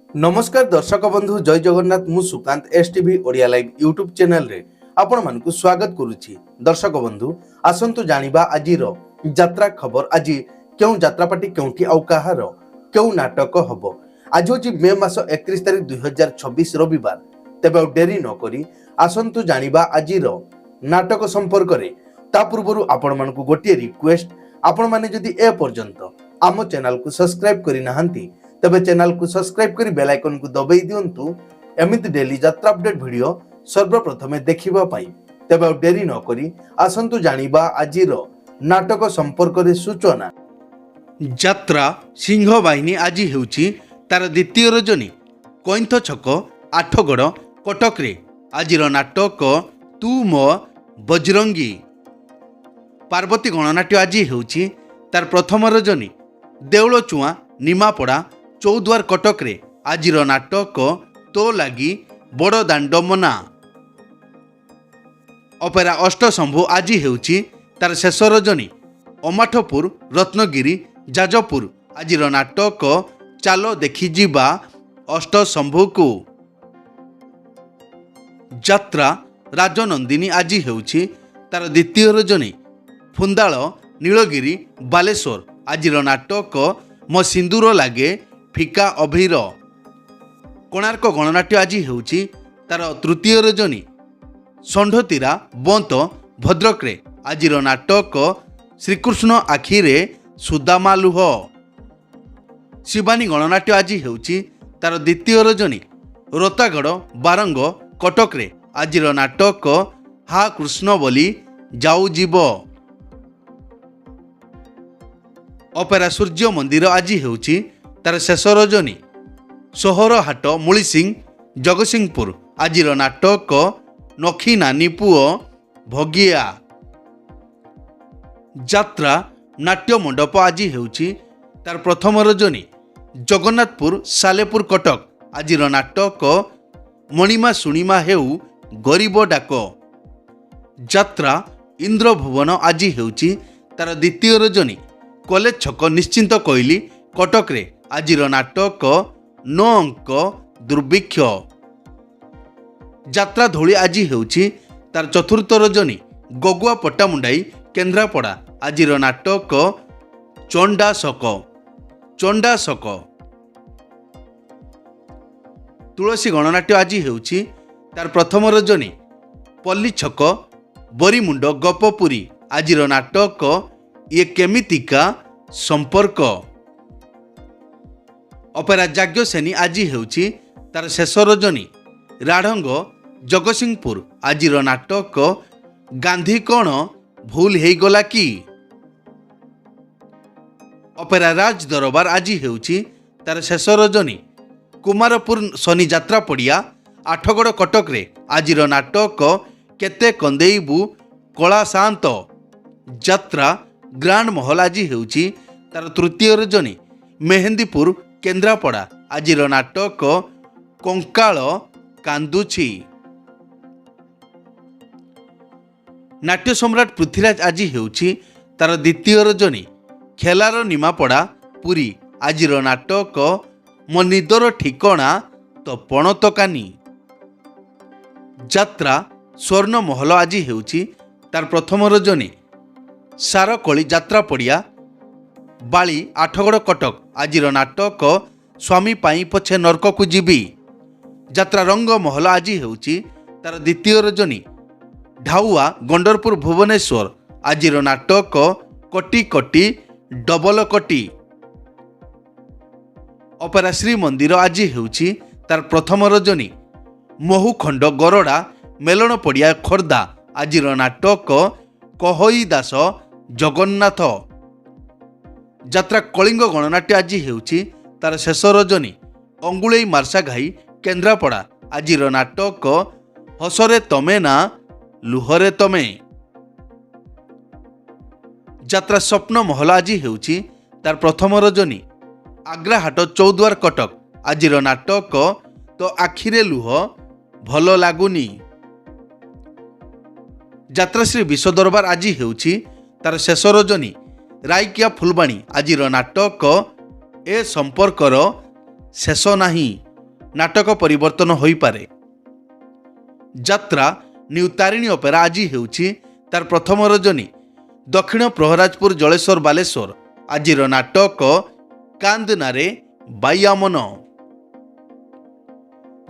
नमस्कार दर्शक बंधु जय जगन्नाथ मु Sukant STV Odia live YouTube channel रे आपण मानकु स्वागत करुछि। दर्शक बंधु आसंतु जानिबा आजिर यात्रा खबर। आज क्यों यात्रापाटी केउठी आउ कहार क्यों नाटक हबो। आज होछि मे मास 31 तारिख 2026 रविवार। तेबे डेरी न करी आसंतु जानिबा आजिर नाटक संपर्क रे। ता पूर्वरु आपण मानकु गोटिए रिक्वेस्ट, आपण माने जदि ए पर्यंत आम चैनल को सब्सक्राइब करि नाहंती तबे चैनल को सब्सक्राइब करी बेल आइकन को दबाई दियंतु एमिति डेली यात्रा अपडेट वीडियो सर्वप्रथमे देखिबा पाई। तबे डेरी न करी आसंतु जानिबा आजिर नाटक संपर्क रे सूचना। यात्रा सिंह बाहिनी आज हेउची तार द्वितीय रजनी कोइंथ छक आठगड़ कटक रे। आजिर नाटक तू मो बजरंगी। पार्वती गणनाट्य आज हेउची तार प्रथम रजनी। देउल चुआ निमापड़ा चौद्वार कटक रे। आजिर नाटक तो लागी बड़ दांडमना। अपेरा अष्टशंभु आज हेउची तार शेष रजनी। अमाठपुर रत्नगिरी जाजपुर। आजिर नाटक चालो देखि जीवा अष्टशंभु को। यात्रा राजनंदिनी आज हेउची तार द्वितीय रजनी। फुंदाल नीलगिरी बालेश्वर। आजिर नाटक मो सिंदूर लागे फिका अभीर। कोणार्क गणनाट्य आज हेउची तार तृतीय रजनी। षंढतीरा बंत भद्रक रे। आजिर नाटक श्रीकृष्ण आखिरे सुदामा लुह। शिवानी गणनाट्य आज हेउची तार द्वितीय रजनी। रोतागढ़ बारंग कटक रे। आजिर नाटक हा कृष्ण बोली जाऊ जीव। अपेरा सूर्य मंदिर आज हेउची तार शेष रजनी। सोहर हाट मुलिसिंह जगतसिंहपुर। आजिर नाटक नखी नानी पुओ भगिया। यात्रा नाट्य मंडप आज हेउची तार प्रथम रजनी। जगन्नाथपुर सालेपुर कटक। आजिर नाटक मणिमा सुणिमा हेउ गरीब डाक। यात्रा इंद्रभुवन आज हेउची तार द्वितीय रजनी। कॉलेज छक निश्चिंत कोइली कटक रे। आजिर नाटक नो अंक दुर्भिक्ष। यात्रा धौली आज हेउची तार चतुर्थ रजनी। गगुआ पट्टामुंडाई केन्द्रापड़ा। आजिर नाटक चंडाशक। तुलसी गणनाट्य आज हेउची तार प्रथम रजनी। पल्ली छक बरीमुंड गपपुरी। आजिर नाटक ये केमितिका संपर्क। अपेरा जाग्यसेनी आज हेउची तार शेष रजनी। राढ़ंग जगतसिंहपुर। आजिर नाटक गांधी कौन भूल हो गला कि। अपेरा राज दरबार आज हेउची तार शेष रजनी। कुमारपुर शनि यात्रा पड़िया आठगड़ कटक रे। आजिर नाटक केते कंदेईबू कला शांत। यात्रा ग्रांड महल आज हेउची तार तृतीय रजनी। मेहेंदीपुर केन्द्रापड़ा। आजिर नाटक कंकाल कांदुछि। नाट्य सम्राट पृथ्वीराज आज हेउची तार द्वितीय रजनी। खेलार निमापड़ा पुरी। आजिर नाटक मो निदर ठिकणा तो पणतकानी। यात्रा स्वर्ण महल आज हेउची तार प्रथम रजनी। सारकली यात्रा पड़िया बाली आठगड़ कटक। आजिर नाटक स्वामी पाई पछे नरक को जीवी। यात्रा रंग महल आज हेउची तार द्वितीय रजनी। ढाउआ गंडरपुर भुवनेश्वर। आजिर नाटक कटी कटी डबल कटी। अपेरा श्री मंदिर आज हेउची तार प्रथम रजनी। महुखंड गरड़ा मेलन पड़िया खोर्धा। आजिर नाटक कहई दास जगन्नाथ। यात्रा कलिंग गणनाट्य आज हेउची तार शेष रजनी। अंगुलई मार्सा घाई केन्द्रापड़ा। आजिर नाटक हसरे तमे ना लुहरे तमे। यात्रा स्वप्न महल आज हेउची तार प्रथम रजनी। आग्रा हाट चौद्वार कटक। आजिर नाटक तो आखिरे लुह भल लागुनी। यात्रा श्री विश्व दरबार आज हेउची तार शेष रजनी। रायकिया फुलबाणी। आजिर नाटक ए संपर्कर शेष नाही। नाटक परिवर्तन होई पारे। यात्रा न्यू तारिणी अपेरा आज हेउछि तार प्रथम रजनी दक्षिण प्रहराजपुर जलेश्वर बालेश्वर आजिर नाटक कांदनारे बायामन।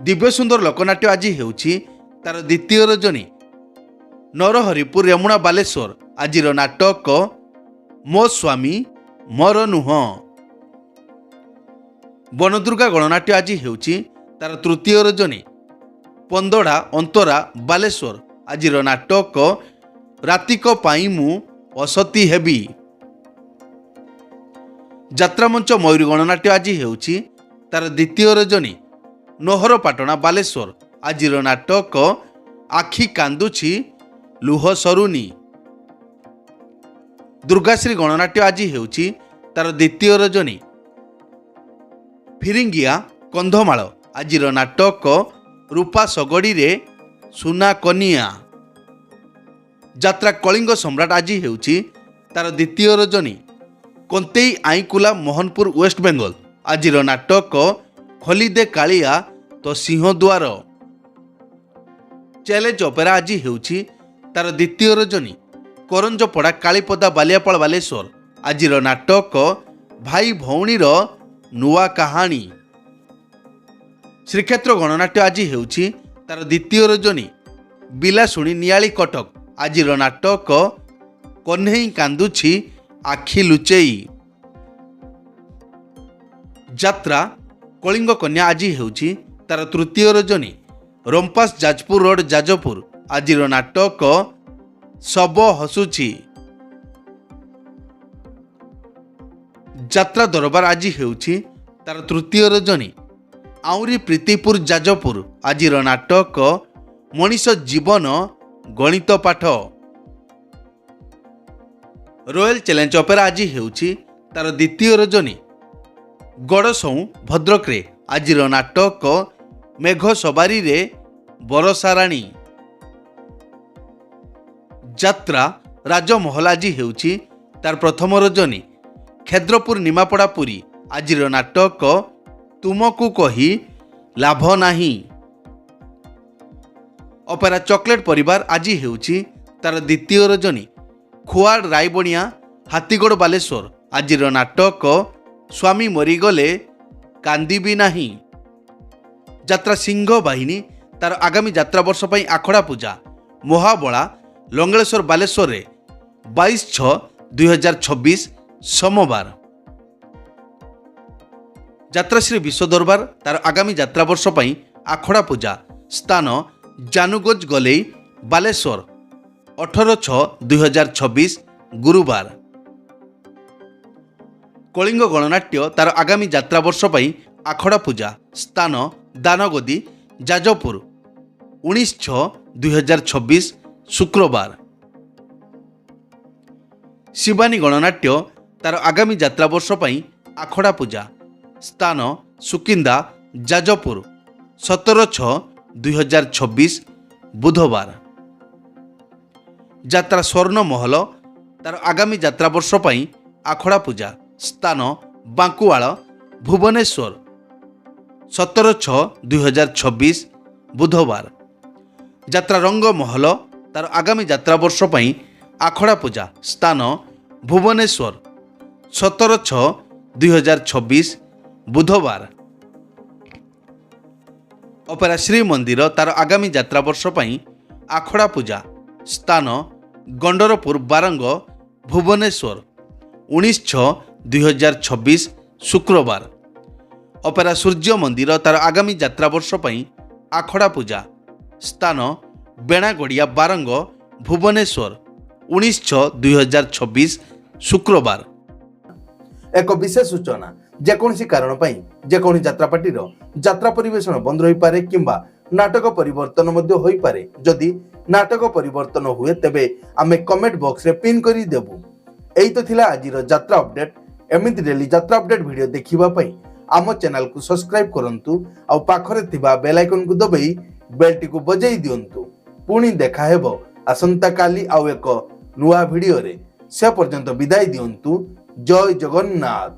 दिव्य सुंदर लोकनाट्य आज हेउछि तार द्वितीय रजनी नरहरिपुर रेमुणा बालेश्वर आजिर नाटक मो स्वामी मोर नुह। बनदुर्गा गणनाट्य आज हेउछि तार तृतीय रजनी पंदड़ा अंतरा बालेश्वर आजिर नाटक रातिक पाई मु असती हेबी। यात्रा मंच मयूरी गणनाट्य आज हेउछि तार द्वितीय रजनी नोहरपाटणा बालेश्वर आजिर नाटक आखि कांदुछि लुह सरुनी। दुर्गाश्री गणनाट्य आज हेउछि तार द्वितीय रजनी फिरिंगिया कंधमाल आजिर नाटक रूपा सगड़ी रे सुना कनिया। यात्रा कलिंग सम्राट आज हेउछि तार द्वितीय रजनी कंतेई आईकुला मोहनपुर वेस्ट बेंगल आजिर नाटक खलिदे कालिया तो सिंहद्वार। चैलेंज अपेरा आज हेउछि तार द्वितीय रजनी करंजपड़ा कालीपदा बालियापाल बालेश्वर आजिर नाटक भाई भौणीर नुआ कहानी। श्रीक्षेत्र गणनाट्य आज हेउछि तार द्वितीय रजनी बिलासुणी नियाली कटक आजिर नाटक कन्हई कांदुछि आखि लुचेई। यात्रा कलिंग कन्या आज हेउछि तार तृतीय रजनी रंपास जाजपुर रोड जाजपुर आजिर नाटक सब हसुछि। यात्रा दरबार आज हेउछि तार तृतीय रजनी आउरी प्रीतिपुर जाजपुर आजिर नाटक मनीष जीवन गणित पाठ। रॉयल चैलेंज अपेरा आज हेउछि तार द्वितीय रजनी गड़सौ भद्रकरे आजिर नाटक मेघ सवारी रे बरसाराणी। यात्रा राजमहल आज हेउछि तार प्रथम रजनी खेद्रपुर निमापड़ा पुरी आजिर नाटक तुमको कही लाभ नाही। अपेरा चॉकलेट परिवार आज हेउछि तार द्वितीय रजनी खुआड़ रायबणिया हाथीगढ़ बालेश्वर आजिर नाटक स्वामी मरीगले कांदिबी नाही। यात्रा सिंह बाहिनी तार आगामी यात्रा वर्ष पई आखड़ा पूजा मोहाबला लंगलेश्वर बालेश्वर रे 22/6/2026 सोमवार। यात्रा श्री विश्व दरबार तार आगामी यात्रा वर्ष पई आखड़ा पूजा स्थान जानुगंज गलेई बालेश्वर 18/6/2026 गुरुवार। कलिंग गणनाट्य तार आगामी यात्रा वर्ष पई आखड़ा पूजा स्थान दानगदी जाजपुर 19/6/2026 शुक्रवार। शिवानी गणनाट्य तार आगामी यात्रा वर्ष पई आखड़ा पूजा स्थान सुकिंदा जाजपुर 17/6/2026 बुधवार। यात्रा स्वर्ण महल तार आगामी यात्रा वर्ष पई आखड़ा पूजा स्थान बांकुआल भुवनेश्वर 17/6/2026 बुधवार। यात्रा रंग महल तार आगामी यात्रा वर्ष पई आखड़ा पूजा स्थान भुवनेश्वर 17/6/2026 बुधवार। अपेरा श्री मंदिर तार आगामी यात्रा वर्ष पई आखड़ा पूजा स्थान गंडरपुर बारंग भुवनेश्वर 19/6/2026 शुक्रवार। अपेरा सूर्य मंदिर तार आगामी यात्रा वर्ष पई आखड़ा पूजा स्थान बेणागड़िया बारंग भुवनेश्वर 19/6/2026 शुक्रवार। एक विशेष सूचना जेकोसी कारण जेकोसी यात्रापाटी यात्रा परिवेशन बंद रही पारे किंबा नाटक परिवर्तन होई पारे। जदि नाटक परिवर्तन हुए तेबे आमे कमेंट बॉक्स रे पिन करी देबु। एई तो थिला आजिर यात्रा अपडेट। एमिति डेली यात्रा अपडेट वीडियो देखिबा पई आम चैनल को सब्सक्राइब करंतु आ पाखरे थिबा बेल आइकन को दबाई बेल टी को बजाई दियंतु। पुणी देखा हेबो आसंता काली आउ एक नुआ वीडियो रे। से पर्यंत विदाई दियंतु। जय जगन्नाथ।